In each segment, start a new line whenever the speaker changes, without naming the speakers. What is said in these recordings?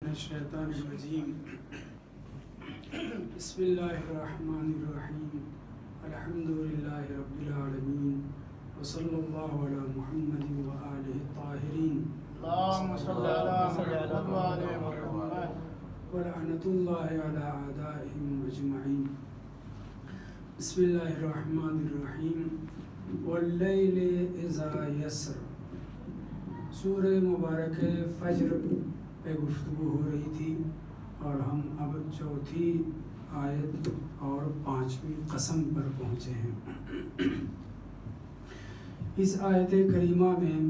الشیطان الرجیم بسم اللہ الرحمن الرحیم الحمد للہ رب العالمین وصلی اللہ علی محمد وآلہ الطاہرین
اللهم صل على محمد وعلى محمد
ولعنۃ اللہ علی اعدائہم اجمعین. بسم اللہ الرحمن الرحیم واللیل اذا یسر. سورہ مبارک فجر پہ گفتگو ہو رہی تھی اور ہم اب چوتھی آیت اور پانچویں قسم پر پہنچے ہیں. اس آیت کریمہ میں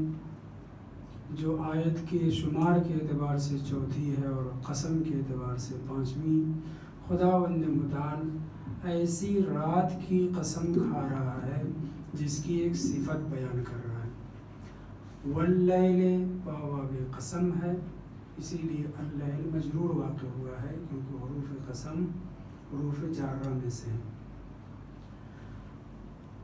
جو آیت کے شمار کے اعتبار سے چوتھی ہے اور قسم کے اعتبار سے پانچویں، خداوند متعال ایسی رات کی قسم کھا رہا ہے جس کی ایک صفت بیان کر رہا ہے. واللیل باب قسم ہے، اسی لیے اللیل مجرور واقع ہوا ہے کیونکہ حروف قسم حروف جارہ میں سے ہیں.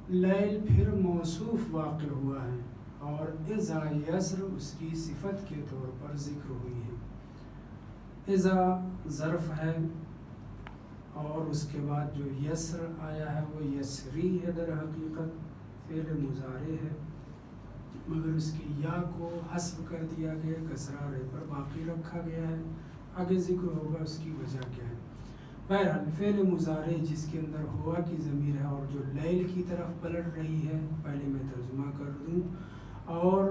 لیل پھر موصوف واقع ہوا ہے اور اذا یسر اس کی صفت کے طور پر ذکر ہوئی ہے. اذا ظرف ہے اور اس کے بعد جو یسر آیا ہے وہ یسری ہے، در حقیقت فعل مضارع ہے مگر اس کی یا کو حذف کر دیا گیا، کسرہ رے پر باقی رکھا گیا ہے. آگے ذکر ہوگا اس کی وجہ کیا ہے. بہرحال فعل مضارع جس کے اندر ہوا کی ضمیر ہے اور جو لیل کی طرف پلٹ رہی ہے، پہلے میں ترجمہ کر دوں. اور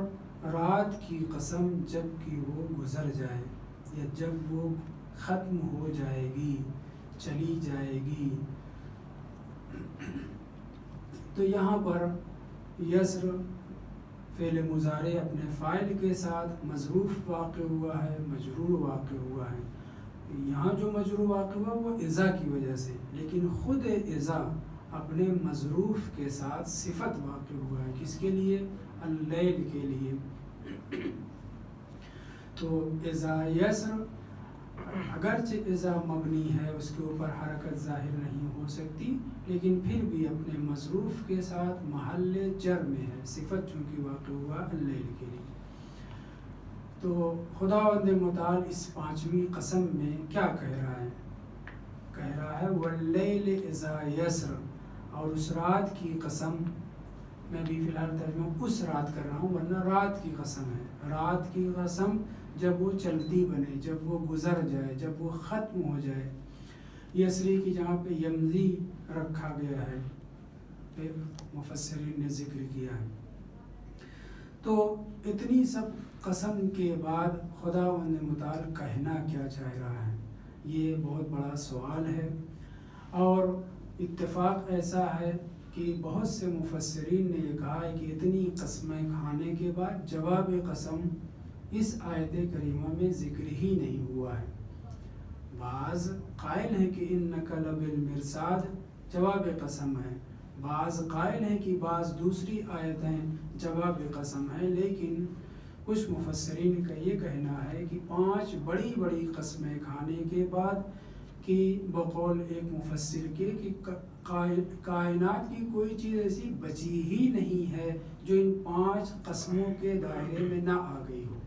رات کی قسم جب کہ وہ گزر جائے یا جب وہ ختم ہو جائے گی، چلی جائے گی. تو یہاں پر یسر فعل مضارع اپنے فاعل کے ساتھ مظروف واقع ہوا ہے، مجرور واقع ہوا ہے. یہاں جو مجرور واقع ہوا وہ اذا کی وجہ سے، لیکن خود اذا اپنے مظروف کے ساتھ صفت واقع ہوا ہے. کس کے لیے؟ اللیل کے لیے. تو اذا یسر اگرچہ اذا مبنی ہے، اس کے اوپر حرکت ظاہر نہیں ہو سکتی، لیکن پھر بھی اپنے مظروف کے ساتھ محل جر میں ہے، صفت چونکہ واقع ہوا اللیل کے لیے. تو خداوند متعال اس پانچویں قسم میں کیا کہہ رہا ہے؟ کہہ رہا ہے واللیل اذا یسر، اور اس رات کی قسم. میں بھی فی الحال ترجمہ اس رات کر رہا ہوں ورنہ رات کی قسم ہے. رات کی قسم جب وہ چلتی بنے، جب وہ گزر جائے، جب وہ ختم ہو جائے. یسری کی جہاں پہ یمضی رکھا گیا ہے مفسرین نے ذکر کیا ہے. تو اتنی سب قسم کے بعد خداوند متعال کہنا کیا چاہ رہا ہے؟ یہ بہت بڑا سوال ہے، اور اتفاق ایسا ہے کہ بہت سے مفسرین نے یہ کہا ہے کہ اتنی قسمیں کھانے کے بعد جواب قسم اس آیت کریمہ میں ذکر ہی نہیں ہوا ہے. بعض قائل ہیں کہ انک لبالمرصاد جواب قسم ہے، بعض قائل ہیں کہ بعض دوسری آیتیں جواب قسم ہیں، لیکن کچھ مفسرین کا یہ کہنا ہے کہ 5 بڑی بڑی قسمیں کھانے کے بعد کہ بقول ایک مفسر کے کہ کائنات کی کوئی چیز ایسی بچی ہی نہیں ہے جو ان 5 قسموں کے دائرے میں نہ آ گئی ہو.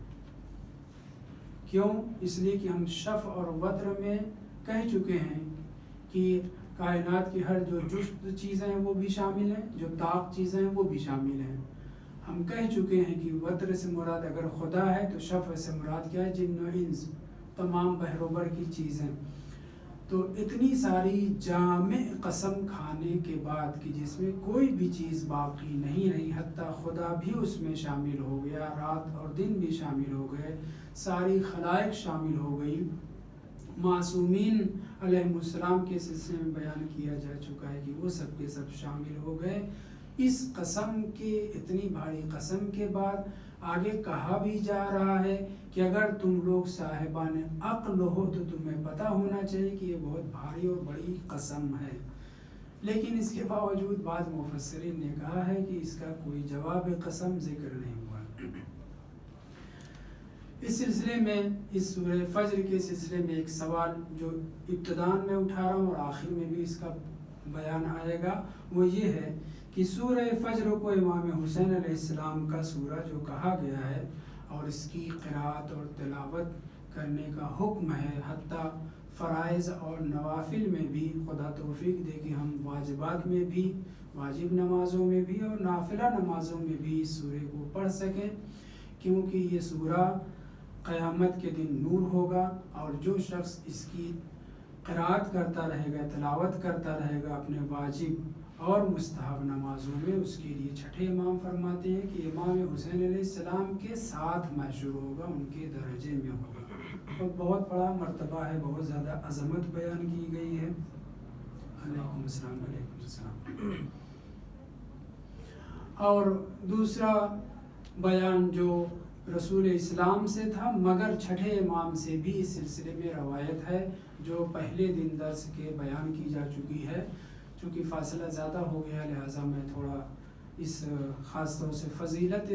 کیوں؟ اس لیے کہ ہم شف اور وتر میں کہہ چکے ہیں کہ کائنات کی ہر جو جست چیزیں ہیں وہ بھی شامل ہیں، جو طاق چیزیں ہیں وہ بھی شامل ہیں. ہم کہہ چکے ہیں کہ وتر سے مراد اگر خدا ہے تو شف سے مراد کیا ہے؟ جن و انس، تمام بحر و بر کی چیزیں. تو اتنی ساری جامع قسم کھانے کے بعد کہ جس میں کوئی بھی چیز باقی نہیں رہی، حتیٰ خدا بھی اس میں شامل ہو گیا، رات اور دن بھی شامل ہو گئے، ساری خلائق شامل ہو گئی. معصومین علیہ السلام کے سلسلے میں بیان کیا جا چکا ہے کہ وہ سب کے سب شامل ہو گئے. اس قسم کے، اتنی بھاری قسم کے بعد آگے کہا بھی جا رہا ہے کہ اگر تم لوگ صاحبان عقل ہو تو تمہیں پتہ ہونا چاہیے کہ یہ بہت بھاری اور بڑی قسم ہے. لیکن اس کے باوجود بعض مفسرین نے کہا ہے کہ اس کا کوئی جواب قسم ذکر نہیں ہوا. اس سلسلے میں، اس سورہ فجر کے سلسلے میں ایک سوال جو ابتداء میں اٹھا رہا ہوں اور آخر میں بھی اس کا بیان آئے گا، وہ یہ ہے کہ سورہ فجر کو امام حسین علیہ السلام کا سورہ جو کہا گیا ہے اور اس کی قرأت اور تلاوت کرنے کا حکم ہے، حتیٰ فرائض اور نوافل میں بھی خدا توفیق دے کہ ہم واجبات میں بھی، واجب نمازوں میں بھی اور نافلہ نمازوں میں بھی اس سورے کو پڑھ سکیں، کیونکہ یہ سورہ قیامت کے دن نور ہوگا، اور جو شخص اس کی قرأت کرتا رہے گا، تلاوت کرتا رہے گا اپنے واجب اور مستحب نمازوں میں، اس کے لیے چھٹے امام فرماتے ہیں کہ امام حسین علیہ السلام کے ساتھ محشور ہوگا، ان کے درجے میں ہوگا، اور بہت بڑا مرتبہ ہے، بہت زیادہ عظمت بیان کی گئی ہے۔ علیکم السلام، علیکم السلام۔ اور دوسرا بیان جو رسول اسلام سے تھا، مگر چھٹے امام سے بھی اس سلسلے میں روایت ہے جو پہلے دن درس کے بیان کی جا چکی ہے۔ چونکہ فاصلہ زیادہ ہو گیا لہٰذا میں تھوڑا اس خاص طور سے فضیلت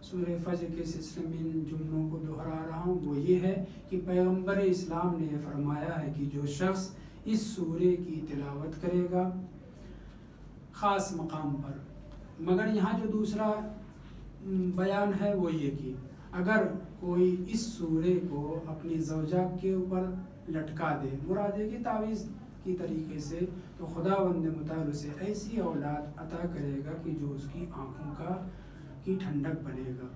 سورہ فجر کے سلسلے میں ان جملوں کو دہرا رہا ہوں۔ وہ یہ ہے کہ پیغمبر اسلام نے فرمایا ہے کہ جو شخص اس سورے کی تلاوت کرے گا خاص مقام پر، مگر یہاں جو دوسرا بیان ہے وہ یہ کہ اگر کوئی اس سورے کو اپنی زوجہ کے اوپر لٹکا دے، مراد ہے کہ تعویذ کی طریقے سے، تو خداوند متعال اسے ایسی اولاد عطا کرے گا کہ جو اس کی آنکھوں کی ٹھنڈک بنے گا۔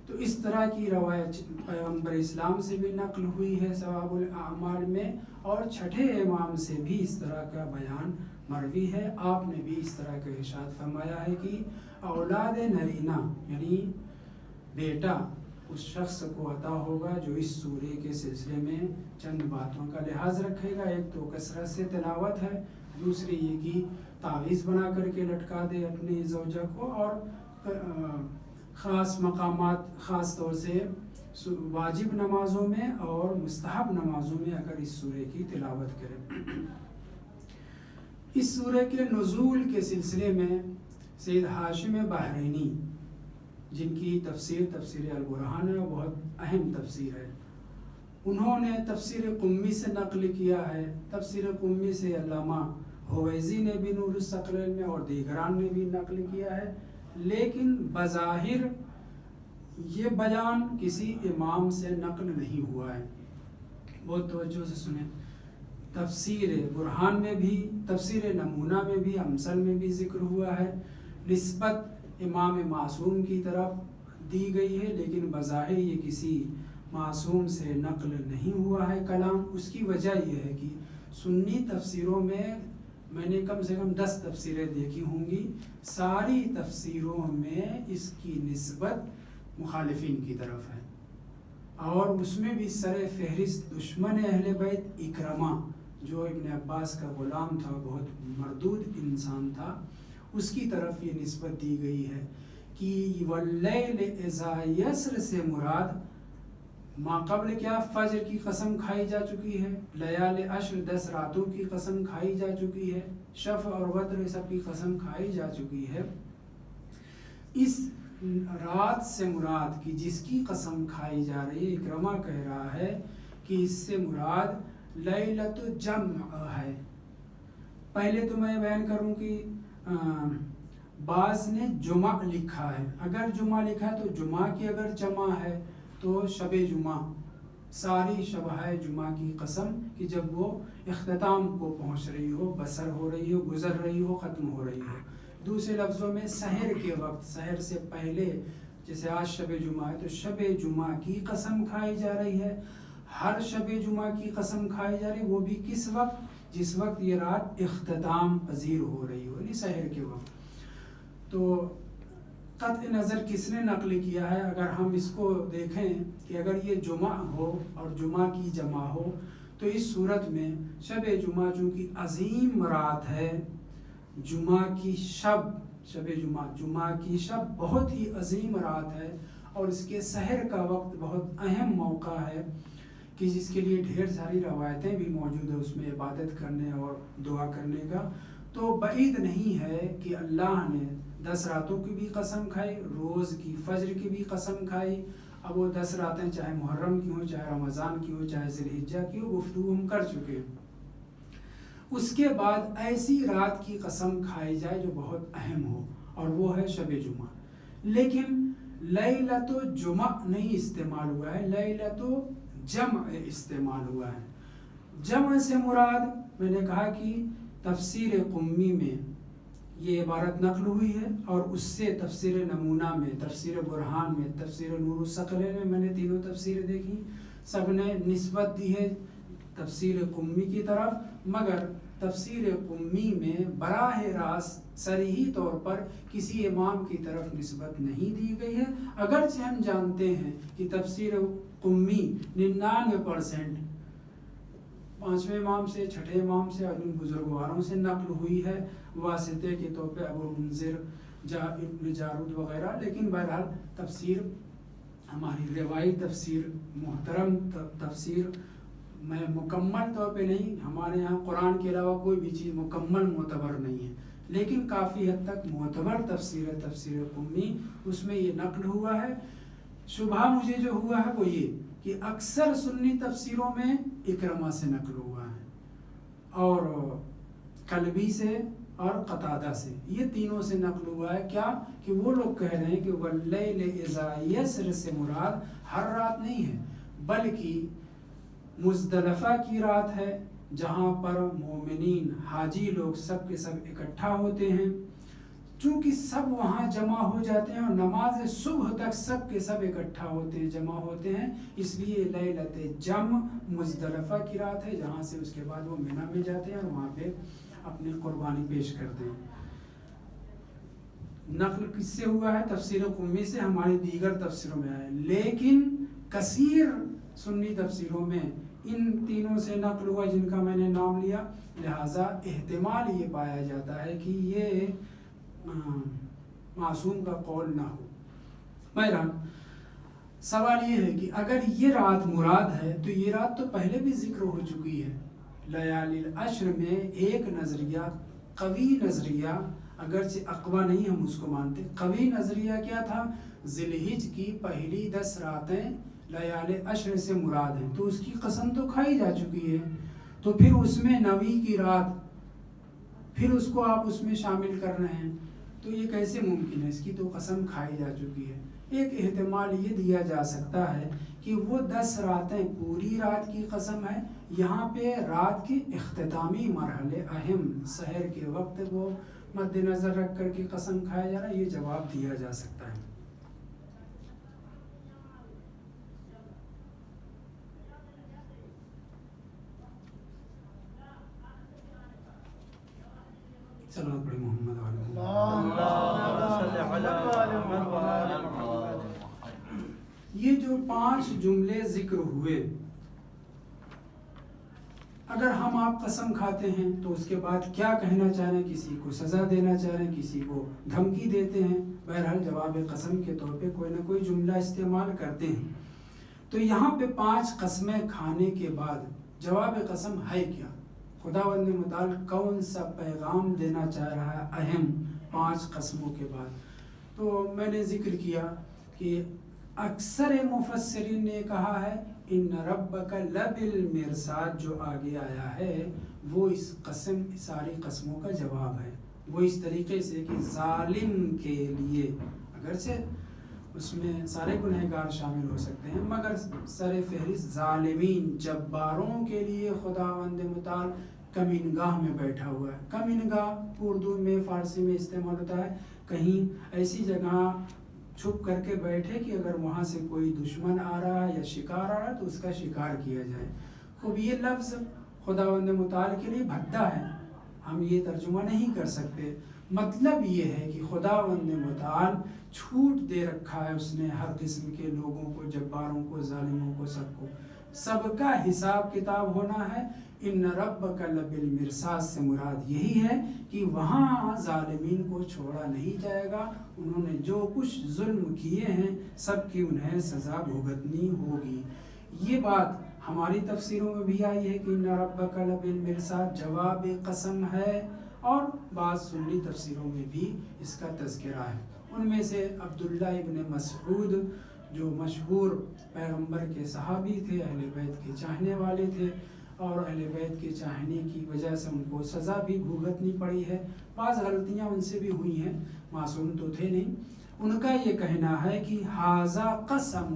تو اس طرح کی روایت پیغمبر اسلام سے بھی نقل ہوئی ہے ثواب الاعمال میں، اور چھٹے امام سے بھی اس طرح کا بیان مروی ہے۔ آپ نے بھی اس طرح کا ارشاد فرمایا ہے کہ اولاد نرینہ یعنی بیٹا اس شخص کو عطا ہوگا جو اس سورے کے سلسلے میں چند باتوں کا لحاظ رکھے گا۔ ایک تو کثرت سے تلاوت ہے، دوسری یہ کہ تعویذ بنا کر کے لٹکا دے اپنی زوجہ کو، اور خاص مقامات خاص طور سے واجب نمازوں میں اور مستحب نمازوں میں اگر اس سورے کی تلاوت کرے۔ اس سورے کے نزول کے سلسلے میں سید ہاشم بحرینی، جن کی تفسیر البرہان ہے، بہت اہم تفسیر ہے، انہوں نے تفسیر قمی سے نقل کیا ہے۔ تفسیر قمی سے علامہ ہویزی نے بھی نور الثقلین میں اور دیگران نے بھی نقل کیا ہے، لیکن بظاہر یہ بیان کسی امام سے نقل نہیں ہوا ہے۔ بہت توجہ سے سنیں، تفسیر برہان میں بھی، تفسیر نمونہ میں بھی، امثل میں بھی ذکر ہوا ہے، نسبت امام معصوم کی طرف دی گئی ہے، لیکن بظاہر یہ کسی معصوم سے نقل نہیں ہوا ہے کلام۔ اس کی وجہ یہ ہے کہ سنی تفسیروں میں نے کم سے کم 10 تفسیریں دیکھی ہوں گی، ساری تفسیروں میں اس کی نسبت مخالفین کی طرف ہے، اور اس میں بھی سر فہرست دشمن اہل بیت اکرمہ، جو ابن عباس کا غلام تھا، بہت مردود انسان تھا، اس کی طرف یہ نسبت دی گئی ہے کہ واللیل اذا یسر سے مراد ما قبل کیا فجر کی قسم کھائی جا چکی ہے، لیال عشر 10 راتوں کی قسم کھائی جا چکی ہے، شفع اور وتر سب کی قسم کھائی جا چکی ہے۔ اس رات سے مراد کی جس کی قسم کھائی جا رہی ہے، اکرمہ کہہ رہا ہے کہ اس سے مراد لیلۃ جمع ہے۔ پہلے تو میں بیان کروں کہ بعض نے جمعہ لکھا ہے، اگر جمعہ لکھا ہے تو جمعہ کی اگر جمع ہے تو شب جمعہ، ساری شبہ جمعہ کی قسم کہ جب وہ اختتام کو پہنچ رہی ہو، بسر ہو رہی ہو، گزر رہی ہو، ختم ہو رہی ہو۔ دوسرے لفظوں میں سحر کے وقت، سحر سے پہلے، جیسے آج شب جمعہ ہے تو شب جمعہ کی قسم کھائی جا رہی ہے۔ ہر شب جمعہ کی قسم کھائی جا رہی ہے، وہ بھی کس وقت؟ جس وقت یہ رات اختتام پذیر ہو رہی ہو، یعنی سحر کے وقت۔ تو قطع نظر کس نے نقل کیا ہے، اگر ہم اس کو دیکھیں کہ اگر یہ جمعہ ہو اور جمعہ کی جمع ہو تو اس صورت میں شب جمعہ چونکہ عظیم رات ہے، جمعہ کی شب، شب جمعہ، جمعہ کی شب بہت ہی عظیم رات ہے، اور اس کے سحر کا وقت بہت اہم موقع ہے کہ جس کے لیے ڈھیر ساری روایتیں بھی موجود ہیں اس میں عبادت کرنے اور دعا کرنے کا۔ تو بعید نہیں ہے کہ اللہ نے 10 راتوں کی بھی قسم کھائی، روز کی فجر کی بھی قسم کھائی۔ اب وہ 10 راتیں چاہے محرم کی ہوں، چاہے رمضان کی ہوں، چاہے ذی الحجہ کی ہو، گفتگو ہم کر چکے ہیں۔ اس کے بعد ایسی رات کی قسم کھائی جائے جو بہت اہم ہو، اور وہ ہے شب جمعہ، لیکن لیلۃ جمعہ نہیں استعمال ہوا ہے، لیلۃ جمع استعمال ہوا ہے۔ جمع سے مراد میں نے کہا کہ تفسیر قمی میں یہ عبارت نقل ہوئی ہے، اور اس سے تفسیر نمونہ میں، تفسیر برہان میں، تفسیر نور الثقلین میں، میں نے تینوں تفسیریں دیکھی، سب نے نسبت دی ہے تفسیر قمی کی طرف، مگر تفسیر قمی میں براہ راست صریحی طور پر کسی امام کی طرف نسبت نہیں دی گئی ہے، اگرچہ ہم جانتے ہیں کہ تفسیر قمی 99% 5ویں امام سے، 6ٹھے امام سے اور ان بزرگواروں سے نقل ہوئی ہے، واسطے کے طور پہ ابو منذر، ابن جارود وغیرہ، لیکن بہرحال تفسیر ہماری روایی تفسیر، محترم تفسیر میں مکمل طور پہ نہیں، ہمارے یہاں قرآن کے علاوہ کوئی بھی چیز مکمل معتبر نہیں ہے، لیکن کافی حد تک معتبر تفسیر ہے تفسیر قمی، اس میں یہ نقل ہوا ہے۔ شبہ مجھے جو ہوا ہے وہ یہ کہ اکثر سنی تفسیروں میں اکرمہ سے نقل ہوا ہے، اور کلبی سے اور قتادہ سے، یہ تینوں سے نقل ہوا ہے۔ کیا کہ وہ لوگ کہہ رہے ہیں کہ واللیل اذا یسر سے مراد ہر رات نہیں ہے، بلکہ مزدلفہ کی رات ہے، جہاں پر مومنین حاجی لوگ سب کے سب اکٹھا ہوتے ہیں، چونکہ سب وہاں جمع ہو جاتے ہیں اور نماز صبح تک سب کے سب اکٹھا ہوتے ہیں، جمع ہوتے ہیں، اس لیے لیلۃ جمع مزدلفہ کی رات ہے، جہاں سے اس کے بعد وہ منی میں جاتے ہیں اور وہاں پہ اپنی قربانی پیش کرتے ہیں۔ نقل کس سے ہوا ہے؟ تفسیر قمی سے، ہماری دیگر تفسیروں میں آئے، لیکن کثیر سنی تفسیروں میں ان تینوں سے نقل ہوا جن کا میں نے نام لیا، لہٰذا احتمال یہ پایا جاتا ہے کہ یہ معصوم کا قول نہ ہو۔ بہرحال سوال یہ ہے کہ اگر یہ رات مراد ہے تو یہ رات تو پہلے بھی ذکر ہو چکی ہے۔ لیالی العشر میں ایک نظریہ، قوی نظریہ، اگرچہ اقوی نہیں ہم اس کو مانتے، قوی نظریہ کیا تھا؟ ذی الحجہ کی پہلی 10 راتیں لیال عشر سے مراد ہیں، تو اس کی قسم تو کھائی جا چکی ہے، تو پھر اس میں 9ویں کی رات، پھر اس کو آپ اس میں شامل کر رہے ہیں، تو یہ کیسے ممکن ہے؟ اس کی تو قسم کھائی جا چکی ہے۔ ایک احتمال یہ دیا جا سکتا ہے کہ وہ 10 راتیں پوری رات کی قسم ہے، یہاں پہ رات کے اختتامی مرحلے اہم سحر کے وقت وہ مد نظر رکھ کر کے قسم کھایا جا رہا ہے، یہ جواب دیا جا سکتا ہے۔ صلوات پڑھی محمد یہ جو 5 جملے ذکر ہوئے، اگر ہم آپ قسم کھاتے ہیں تو اس کے بعد کیا کہنا چاہ رہے ہیں؟ کسی کو سزا دینا چاہ رہے ہیں، کسی کو دھمکی دیتے ہیں، بہرحال جواب قسم کے طور پہ کوئی نہ کوئی جملہ استعمال کرتے ہیں۔ تو یہاں پہ 5 قسمیں کھانے کے بعد جواب قسم ہے کیا؟ خداوند متعال کون سا پیغام دینا چاہ رہا ہے اہم 5 قسموں کے بعد؟ تو میں نے ذکر کیا کہ اکثر مفسرین نے کہا ہے ان ربک لبالمرصاد، جو آگے آیا ہے وہ اس قسم، ساری قسموں کا جواب ہے، وہ اس طریقے سے کہ ظالم کے لیے، اگرچہ اس میں سارے گنہگار شامل ہو سکتے ہیں، مگر سر فہرست ظالمین، جباروں کے لیے خداوند متعال کمینگاہ میں بیٹھا ہوا ہے۔ کمینگاہ اردو میں، فارسی میں استعمال ہوتا ہے کہیں ایسی جگہ چھپ کر کے بیٹھے کہ اگر وہاں سے کوئی دشمن آ رہا ہے یا شکار آ رہا ہے تو اس کا شکار کیا جائے۔ خوب یہ لفظ خداوند متعال کے لیے بھدا ہے، ہم یہ ترجمہ نہیں کر سکتے۔ مطلب یہ ہے کہ خداوند متعال چھوٹ دے رکھا ہے اس نے ہر قسم کے لوگوں کو، جباروں کو، ظالموں کو، سب کا حساب کتاب ہونا ہے۔ ان ربک لبالمرصاد سے مراد یہی ہے کہ وہاں ظالمین کو چھوڑا نہیں جائے گا، انہوں نے جو کچھ ظلم کیے ہیں سب کی انہیں سزا بھگتنی ہوگی۔ یہ بات ہماری تفسیروں میں بھی آئی ہے کہ ان ربک لبالمرصاد جواب قسم ہے، اور بعض سنی تفسیروں میں بھی اس کا تذکرہ ہے۔ ان میں سے عبداللہ ابن مسعود جو مشہور پیغمبر کے صحابی تھے، اہل بیت کے چاہنے والے تھے، اور اہل بیت کے چاہنے کی وجہ سے ان کو سزا بھی بھگتنی پڑی ہے، بعض غلطیاں ان سے بھی ہوئی ہیں، معصوم تو تھے نہیں۔ ان کا یہ کہنا ہے کہ ھذا قسم،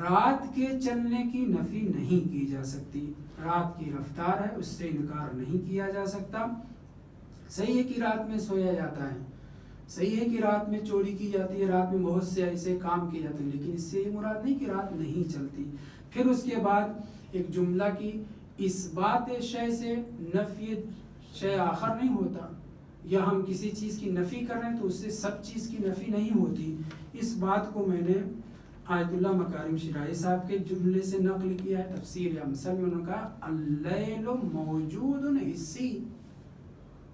رات کے چلنے کی نفی نہیں کی جا سکتی. رات کی رفتار ہے، اس سے انکار نہیں کیا جا سکتا. صحیح ہے کہ رات میں سویا جاتا ہے، صحیح ہے کہ رات میں چوری کی جاتی ہے، رات میں بہت سے ایسے کام کیے جاتے ہیں، لیکن اس سے یہ مراد نہیں کہ رات نہیں چلتی. پھر اس کے بعد ایک جملہ کی اس بات شے سے نفی شے آخر نہیں ہوتا، یا ہم کسی چیز کی نفی کر رہے ہیں تو اس سے سب چیز کی نفی نہیں ہوتی. اس بات کو میں نے آیت اللہ مکارم شرائع صاحب کے جملے سے نقل کیا ہے. تفسیر امثل میں انہوں نے کہا اللیل موجود حسی،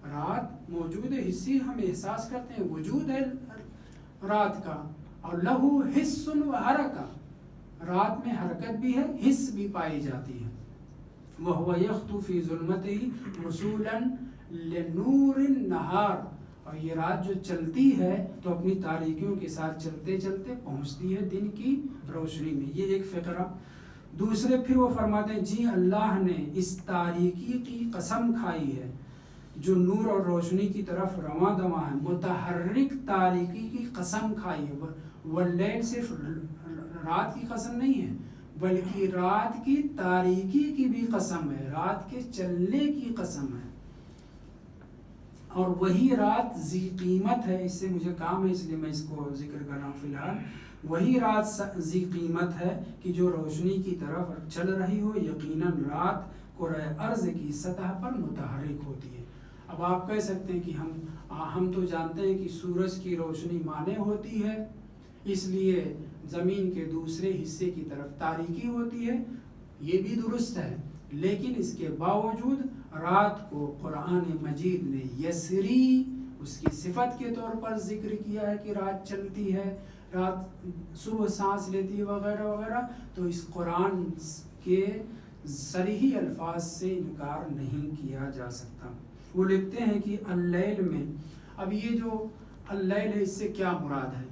رات موجود ہے، حسی ہم احساس کرتے ہیں، وجود ہے رات کا. اور لہو حس و حرکہ، رات میں حرکت بھی ہے، حس بھی پائی جاتی ہے. وَهُوَ يَخْطُ فِي ظُلْمَتِهِ وُصُولًا لِنُورِ النَّهَارِ، اور یہ رات جو چلتی ہے تو اپنی تاریکیوں کے ساتھ چلتے چلتے پہنچتی ہے دن کی روشنی میں. یہ ایک فقرہ. دوسرے پھر وہ فرماتے ہیں جی اللہ نے اس تاریکی کی قسم کھائی ہے جو نور اور روشنی کی طرف رواں دواں ہے. متحرک تاریکی کی قسم کھائی ہے. واللیل صرف رات کی قسم نہیں ہے بلکہ رات کی تاریکی کی بھی قسم ہے، رات کے چلنے کی قسم ہے. اور وہی رات ذی قیمت ہے. اس سے مجھے کام ہے اس لیے میں اس کو ذکر کر رہا ہوں فی الحال. وہی رات ذی قیمت ہے کہ جو روشنی کی طرف چل رہی ہو. یقیناً رات کرۂ ارض کی سطح پر متحرک ہوتی ہے. اب آپ کہہ سکتے ہیں کہ ہم تو جانتے ہیں کہ سورج کی روشنی مانع ہوتی ہے، اس لیے زمین کے دوسرے حصے کی طرف تاریکی ہوتی ہے. یہ بھی درست ہے، لیکن اس کے باوجود رات کو قرآن مجید نے یسری اس کی صفت کے طور پر ذکر کیا ہے کہ رات چلتی ہے، رات صبح سانس لیتی ہے وغیرہ وغیرہ. تو اس قرآن کے صریحی الفاظ سے انکار نہیں کیا جا سکتا. وہ لکھتے ہیں کہ اللیل میں، اب یہ جو اللیل ہے اس سے کیا مراد ہے؟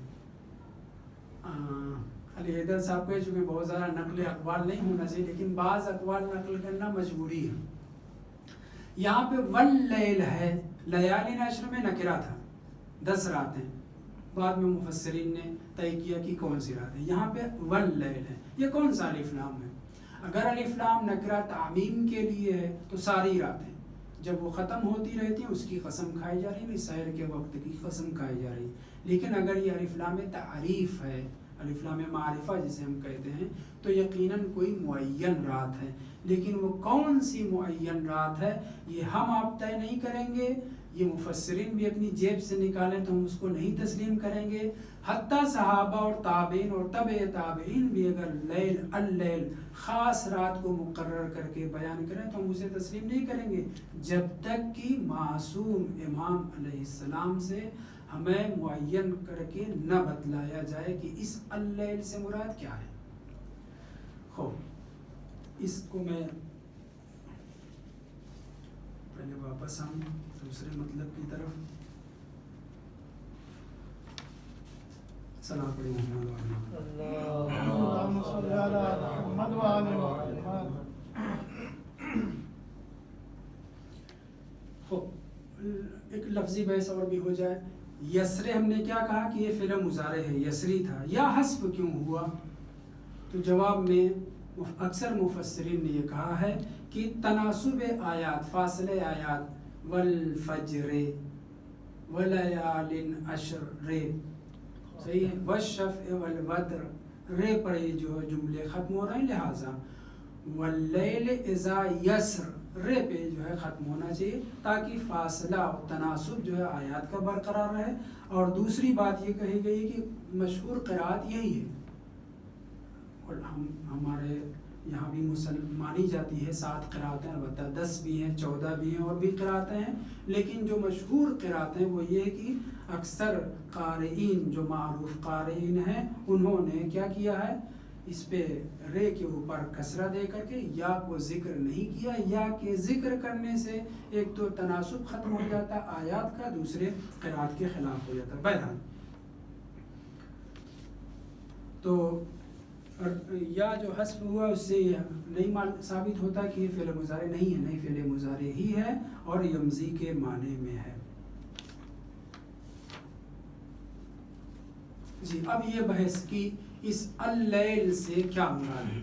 علی حیدر صاحب کہہ چکے بہت زیادہ نقل اقوال نہیں ہونا چاہیے، لیکن بعض اقوال نقل کرنا مجبوری ہے. یہاں پہ واللیل ہے، لیالین عشر میں نکرہ تھا، 10 راتیں، بعد میں مفسرین نے طے کیا کہ کون سی رات ہے. یہاں پہ واللیل ہے، یہ کون سا الف لام ہے؟ اگر الف لام نکرہ تعمیم کے لیے ہے تو ساری راتیں جب وہ ختم ہوتی رہتی ہیں اس کی قسم کھائی جا رہی ہے، سحر کے وقت کی قسم کھائی جا رہی ہے. لیکن اگر یہ الف لام تعریف ہے، الف لام معرفہ جسے ہم کہتے ہیں، تو یقیناً کوئی معین رات ہے. لیکن وہ کون سی معین رات ہے یہ ہم آپ طے نہیں کریں گے، یہ مفسرین بھی اپنی جیب سے نکالیں تو ہم اس کو نہیں تسلیم کریں گے. حتیٰ صحابہ اور تابعین اور تبع تابعین بھی اگر اللیل خاص رات کو مقرر کر کے بیان کریں تو ہم اسے تسلیم نہیں کریں گے جب تک کہ معصوم امام علیہ السلام سے ہمیں معین کر کے نہ بتلایا جائے کہ اس اللیل سے مراد کیا ہے. اس کو میں پہلے واپس آؤں دوسرے مطلب کی طرف. صلاۃ علی محمد
اللہم صلی علی محمد و آل محمد.
ایک لفظی بحث اور بھی ہو جائے. یسرے ہم نے کیا کہا کہ یہ فعل مضارع ہے، یسری تھا، یا حذف کیوں ہوا؟ تو جواب میں اکثر مفسرین نے یہ کہا ہے کہ تناسب آیات، فاصلے آیات، والفجر ولیال عشر، صحیح ہے، والشفع والوتر، رے پر یہ جو جملے ختم ہو رہے ہیں، لہٰذا واللیل اذا یسر، رے پہ جو ہے ختم ہونا چاہیے تاکہ فاصلہ اور تناسب جو ہے آیات کا برقرار رہے. اور دوسری بات یہ کہی گئی کہ مشہور قرأت یہی ہے، اور ہمارے یہاں بھی مانی جاتی ہے 7 قرأتیں، البتہ 10 بھی ہیں، 14 بھی ہیں، اور بھی قرأتیں ہیں. لیکن جو مشہور قرأتیں وہ یہ ہے کہ اکثر قارئین جو معروف قارئین ہیں انہوں نے کیا کیا ہے، اس پہ رے کے اوپر کسرہ دے کر کے یا کو ذکر نہیں کیا، یا کہ ذکر کرنے سے ایک تو تناسب ختم ہو جاتا آیات کا، دوسرے قرأت کے خلاف ہو جاتا. بہرحال تو یا جو حذف ہوا اس سے نہیں ثابت ہوتا کہ یہ فعل مضارع نہیں ہے، نہیں فعل مضارع ہی ہے اور یمضی کے معنی میں ہے. جی اب یہ بحث کی اس اللیل سے کیا مراد ہے.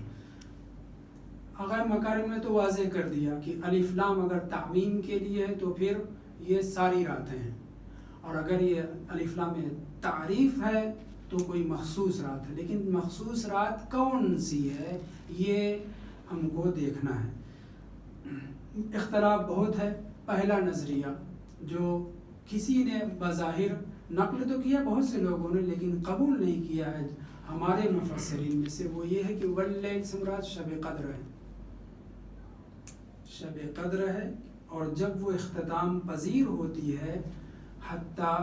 آقائے مکارم نے تو واضح کر دیا کہ الف لام اگر تعمیم کے لیے ہے تو پھر یہ ساری راتیں ہیں، اور اگر یہ الف لام تعریف ہے تو کوئی مخصوص رات ہے. لیکن مخصوص رات کون سی ہے یہ ہم کو دیکھنا ہے. اختلاف بہت ہے. پہلا نظریہ جو کسی نے بظاہر نقل تو کیا بہت سے لوگوں نے لیکن قبول نہیں کیا ہے ہمارے مفسرین میں سے، وہ یہ ہے کہ واللیل سے مراد شب قدر ہے. شب قدر ہے، اور جب وہ اختتام پذیر ہوتی ہے حتیٰ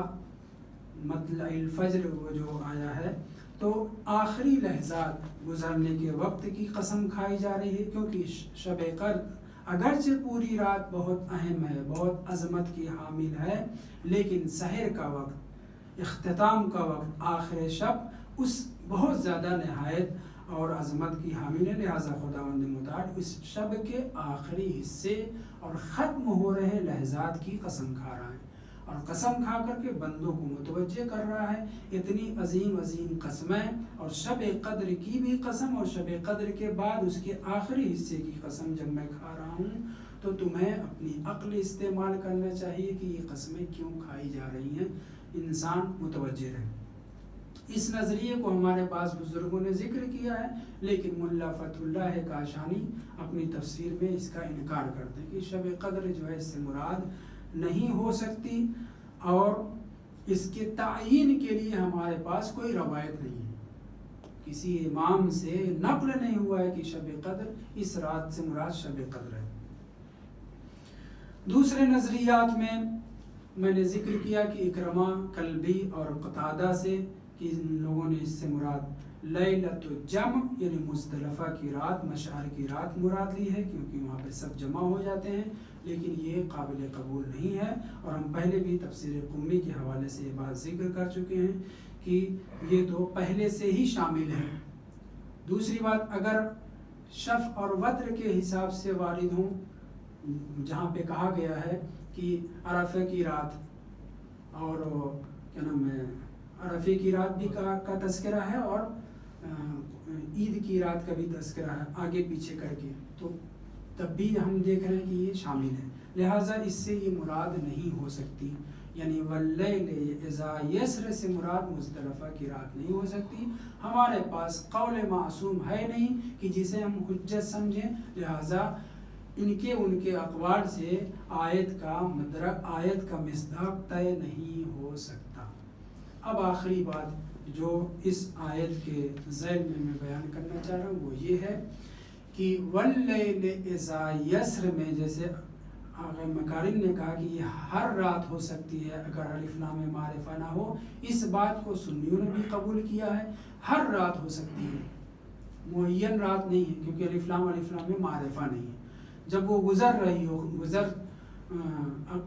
مطلع الفجر وہ جو آیا ہے تو آخری لحظات گزرنے کے وقت کی قسم کھائی جا رہی ہے، کیونکہ شب قدر اگرچہ پوری رات بہت اہم ہے، بہت عظمت کی حامل ہے، لیکن سحر کا وقت، اختتام کا وقت، آخر شب اس بہت زیادہ نہایت اور عظمت کی حامل ہے. لہٰذا خداوند متعال اس شب کے آخری حصے اور ختم ہو رہے لحظات کی قسم کھا رہا ہے، اور قسم کھا کر کے بندوں کو متوجہ کر رہا ہے. اتنی عظیم عظیم قسمیں، اور شب قدر کی بھی قسم اور شب قدر کے بعد اس کے آخری حصے کی قسم جب میں کھا رہا ہوں تو تمہیں اپنی عقل استعمال کرنا چاہیے کہ یہ قسمیں کیوں کھائی جا رہی ہیں. انسان متوجہ رہے. اس نظریے کو ہمارے پاس بزرگوں نے ذکر کیا ہے، لیکن ملا فتح اللہ کاشانی اپنی تفسیر میں اس کا انکار کرتے ہیں کہ شب قدر جو ہے اس سے مراد نہیں ہو سکتی، اور اس کے تعیین کے لیے ہمارے پاس کوئی روایت نہیں ہے. کسی امام سے نقل نہیں ہوا ہے کہ شب قدر اس رات سے مراد شب قدر ہے. دوسرے نظریات میں نے ذکر کیا کہ اکرمہ، کلبی اور قتادہ سے کہ ان لوگوں نے اس سے مراد لیلۃ الجمع یعنی مزدلفہ کی رات، مشعر کی رات مراد لی ہے، کیونکہ وہاں پہ سب جمع ہو جاتے ہیں. لیکن یہ قابل قبول نہیں ہے، اور ہم پہلے بھی تفسیر قمی کے حوالے سے یہ بات ذکر کر چکے ہیں کہ یہ تو پہلے سے ہی شامل ہے. دوسری بات، اگر شفع اور وتر کے حساب سے وارد ہوں، جہاں پہ کہا گیا ہے کہ عرفہ کی رات، اور کیا نام ہے، عرفے کی رات بھی کا تذکرہ ہے اور عید کی رات کا بھی تذکرہ ہے آگے پیچھے کر کے، تو تب بھی ہم دیکھ رہے ہیں کہ یہ شامل ہے. لہٰذا اس سے یہ مراد نہیں ہو سکتی. یعنی واللیل اذا یسر سے مراد مزدلفہ کی رات نہیں ہو سکتی. ہمارے پاس قول معصوم ہے نہیں کہ جسے ہم حجت سمجھیں. لہٰذا ان کے اقوال سے آیت کا مصداق طے نہیں ہو سکتا. اب آخری بات جو اس آیت کے ذیل میں بیان کرنا چاہ رہا ہوں وہ یہ ہے کہ واللیل اذا یسر میں جیسے آقا مکارم نے کہا کہ یہ ہر رات ہو سکتی ہے اگر الف لام معرفہ نہ ہو. اس بات کو سنیوں نے بھی قبول کیا ہے، ہر رات ہو سکتی ہے، معین رات نہیں ہے، کیونکہ الف لام میں معرفہ نہیں ہے. جب وہ گزر رہی ہو،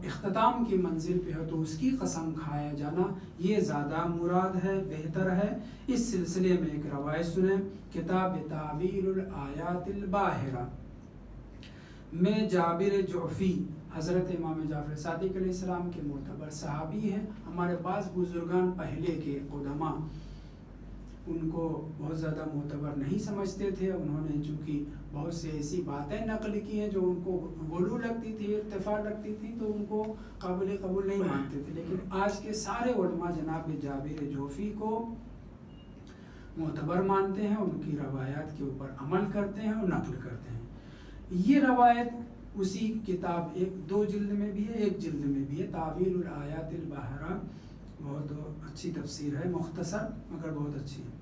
اختتام کی منزل پہ ہو تو اس کی قسم کھایا جانا یہ زیادہ مراد ہے، بہتر ہے. اس سلسلے میں ایک روایت سنیں. کتاب تعویل الآیات الباہرہ میں جابر جعفی حضرت امام جعفر صادق علیہ السلام کے معتبر صحابی ہیں. ہمارے پاس بزرگان پہلے کے قدماء ان کو بہت زیادہ معتبر نہیں سمجھتے تھے. انہوں نے چونکہ بہت سی ایسی باتیں نقل کی ہیں جو ان کو غلو لگتی تھی، ارتفاع لگتی تھی، تو ان کو قابل قبول نہیں مانتے تھے. لیکن آج کے سارے علماء جناب جابر جعفی کو معتبر مانتے ہیں، ان کی روایات کے اوپر عمل کرتے ہیں اور نقل کرتے ہیں. یہ روایت اسی کتاب 2 جلد میں بھی ہے، 1 جلد میں بھی ہے. تعویل الآیات الباہرہ بہت اچھی تفسیر ہے، مختصر مگر بہت اچھی ہے.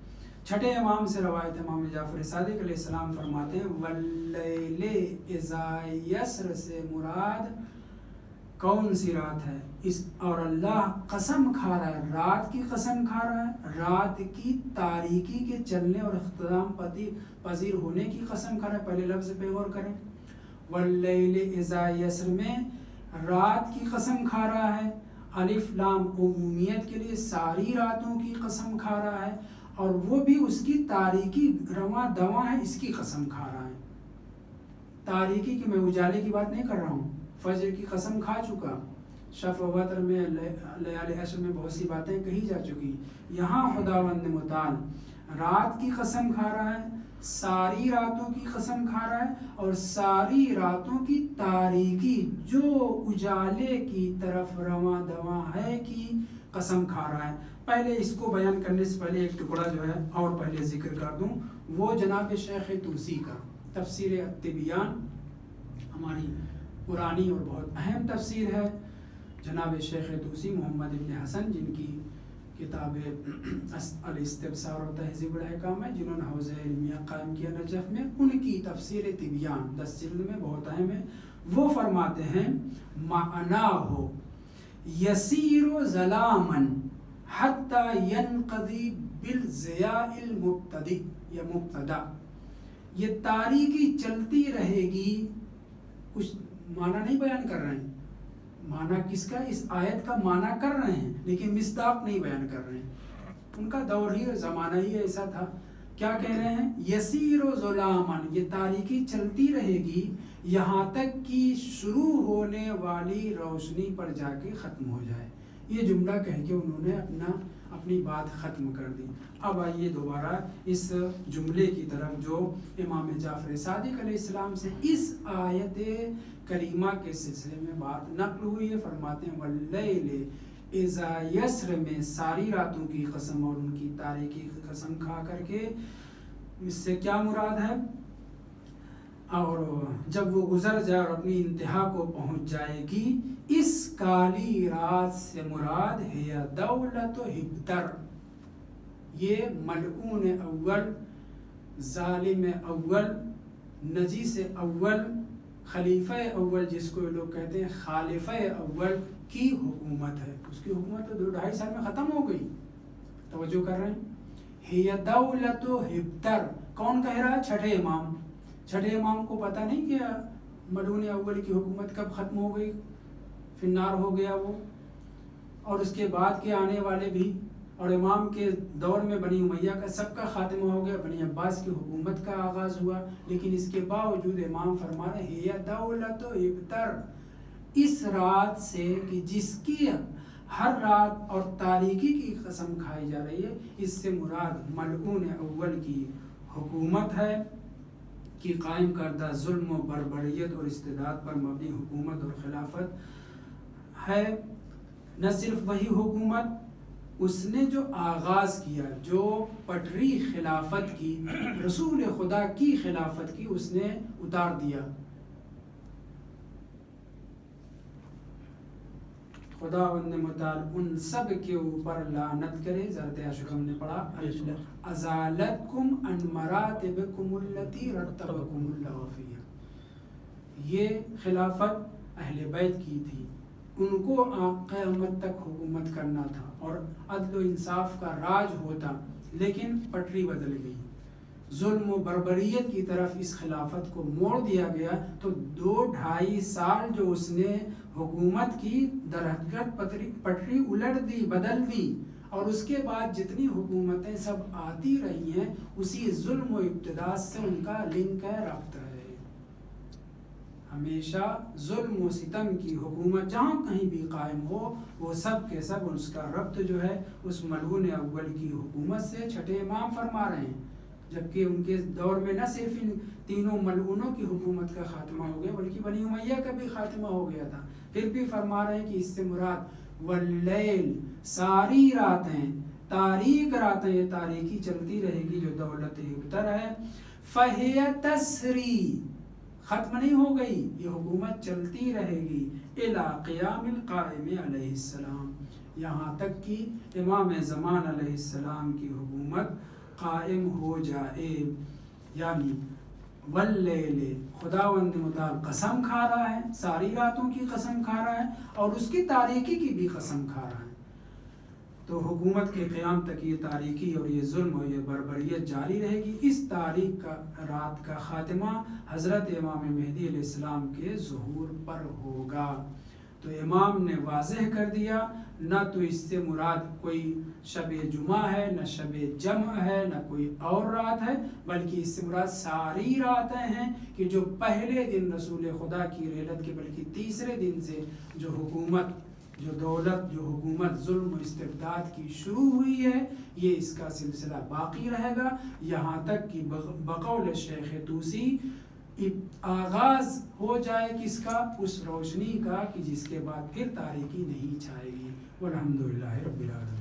چھٹے امام سے روایت امام جعفر صادق علیہ السلام فرماتے ہیں واللیل اذا یسر سے مراد کون سی رات ہے؟ اور اللہ قسم کھا رہا ہے، رات کی قسم کھا رہا ہے، رات کی تاریکی کے چلنے اور اختتام پذیر ہونے کی قسم کھا رہا ہے. پہلے لفظ پہ غور کریں. واللیل اذا یسر میں رات کی قسم کھا رہا ہے، الف لام عمومیت کے لیے ساری راتوں کی قسم کھا رہا ہے، اور وہ بھی اس کی تاریکی رواں دواں ہے، اس کی قسم کھا رہا ہے. تاریکی کی میں اجالے کی بات نہیں کر رہا ہوں، فجر کی قسم کھا چکا، شفع و وتر میں لیال عشر میں بہت سی باتیں کہی جا چکی. یہاں خداوند متعال رات کی قسم کھا رہا ہے، ساری راتوں کی قسم کھا رہا ہے، اور ساری راتوں کی تاریکی جو اجالے کی طرف رواں دواں ہے کی قسم کھا رہا ہے. پہلے اس کو بیان کرنے سے پہلے ایک ٹکڑا جو ہے اور پہلے ذکر کر دوں، وہ جناب شیخ طوسی کا تفسیر التبیان، ہماری پرانی اور بہت اہم تفسیر ہے. جناب شیخ طوسی محمد ابن حسن، جن کی کتاب الاستبصار و تہذیب الحکام ہے، جنہوں نے حوزہ علمیہ قائم کیا نجف میں، ان کی تفسیر طبیان 10 جلد میں بہت اہم ہے. وہ فرماتے ہیں معناہ یسیر ظلاما حتی ینقضی بالضیاء المبتدی یا مبتدا، یہ تاریکی چلتی رہے گی. کچھ معنی نہیں بیان کر رہے ہیں، معنی کس کا، اس آیت کا معنی کر رہے ہیں لیکن مصداق نہیں بیان کر رہے ہیں. ان کا دور ہی زمانہ ہی ایسا تھا. کیا کہہ رہے ہیں؟ یسیر و ظلامن، یہ تاریکی چلتی رہے گی یہاں تک کہ شروع ہونے والی روشنی پر جا کے ختم ہو جائے. یہ جملہ کہہ کے انہوں نے اپنی بات ختم کر دی. اب آئیے دوبارہ اس جملے کی طرف جو امام جعفر صادق علیہ السلام سے اس آیت کریمہ کے سلسلے میں بات نقل ہوئی ہے. فرماتے ہیں واللیل اذا یسر میں ساری راتوں کی قسم اور ان کی تاریکی کی قسم کھا کر کے اس سے کیا مراد ہے؟ اور جب وہ گزر جائے اور اپنی انتہا کو پہنچ جائے گی، اس کالی رات سے مراد ہے دولت و ہبتر، یہ ملعون اول، ظالم اول، نجیس اول، خلیفہ اول جس کو لوگ کہتے ہیں خالفہ اول کی حکومت ہے. اس کی حکومت تو 2-2.5 سال میں ختم ہو گئی. توجہ کر رہے ہیں؟ ہے دولت و ہبتر. کون کہہ رہا ہے؟ چھٹے امام. چھٹے امام کو پتہ نہیں کہ ملعون اول کی حکومت کب ختم ہو گئی، فنار ہو گیا وہ، اور اس کے بعد کے آنے والے بھی، اور امام کے دور میں بنی امیہ کا سب کا خاتمہ ہو گیا، بنی عباس کی حکومت کا آغاز ہوا. لیکن اس کے باوجود امام فرما رہے ہیں یہ دولت و ابتر، اس رات سے کہ جس کی ہر رات اور تاریکی کی قسم کھائی جا رہی ہے، اس سے مراد ملعون اول کی حکومت ہے کہ قائم کردہ ظلم و بربریت اور استبداد پر مبنی حکومت اور خلافت ہے. نہ صرف وہی حکومت، اس نے جو آغاز کیا، جو پٹری خلافت کی، رسول خدا کی خلافت کی، اس نے اتار دیا. خداوند متعال ان سب کے اوپر لعنت کرے. ذرت عاشق ہم نے پڑھا ازالتکم عن مراتبکم التی رتبکم اللہ فیہا. یہ خلافت اہل بیت کی تھی، ان کو قیامت تک حکومت کرنا تھا اور عدل و انصاف کا راج ہوتا، لیکن پٹری بدل گئی، ظلم و بربریت کی طرف اس خلافت کو موڑ دیا گیا. تو 2-2.5 سال جو اس نے حکومت کی، در حقیقت پٹری الٹ دی، بدل دی، اور اس کے بعد جتنی حکومتیں سب آتی رہی ہیں اسی ظلم و ابتداء سے ان کا لنک ہے، ربط ہے. ہمیشہ ظلم و ستم کی حکومت جہاں کہیں بھی قائم ہو، وہ سب کے سب اس کا ربط جو ہے اس ملعون اول کی حکومت سے. چھٹے امام فرما رہے ہیں، جبکہ ان کے دور میں نہ صرف ان تینوں ملعونوں کی حکومت کا خاتمہ ہو گیا بلکہ بنی امیہ کا بھی خاتمہ ہو گیا تھا. پھر بھی فرما رہے ہیں کہ اس سے مراد واللیل، ساری راتیں، تاریک راتیں، یہ تاریکی چلتی رہے گی جو دولت ابتر ہے. فَهِيَ تَسْرِي، ختم نہیں ہو گئی، یہ حکومت چلتی رہے گی الی قیام القائم علیہ السلام، یہاں تک کہ امام زمان علیہ السلام کی حکومت قائم ہو جائے. یعنی واللیل، خداوند متعال قسم کھا رہا ہے، ساری راتوں کی قسم کھا رہا ہے اور اس کی تاریکی کی بھی قسم کھا رہا ہے. تو حکومت کے قیام تک یہ تاریکی اور یہ ظلم اور یہ بربریت جاری رہے گی. اس تاریک کا رات کا خاتمہ حضرت امام مہدی علیہ السلام کے ظہور پر ہوگا. تو امام نے واضح کر دیا، نہ تو اس سے مراد کوئی شب جمعہ ہے، نہ شب جمع ہے، نہ کوئی اور رات ہے، بلکہ اس سے مراد ساری راتیں ہیں کہ جو پہلے دن رسول خدا کی رحلت کے بلکہ تیسرے دن سے جو حکومت جو دولت جو حکومت ظلم و استبداد کی شروع ہوئی ہے یہ اس کا سلسلہ باقی رہے گا یہاں تک کہ بقول شیخ طوسی آغاز ہو جائے کس کا اس روشنی کا کہ جس کے بعد پھر تاریکی نہیں چھائے گی والحمدللہ رب العالمین.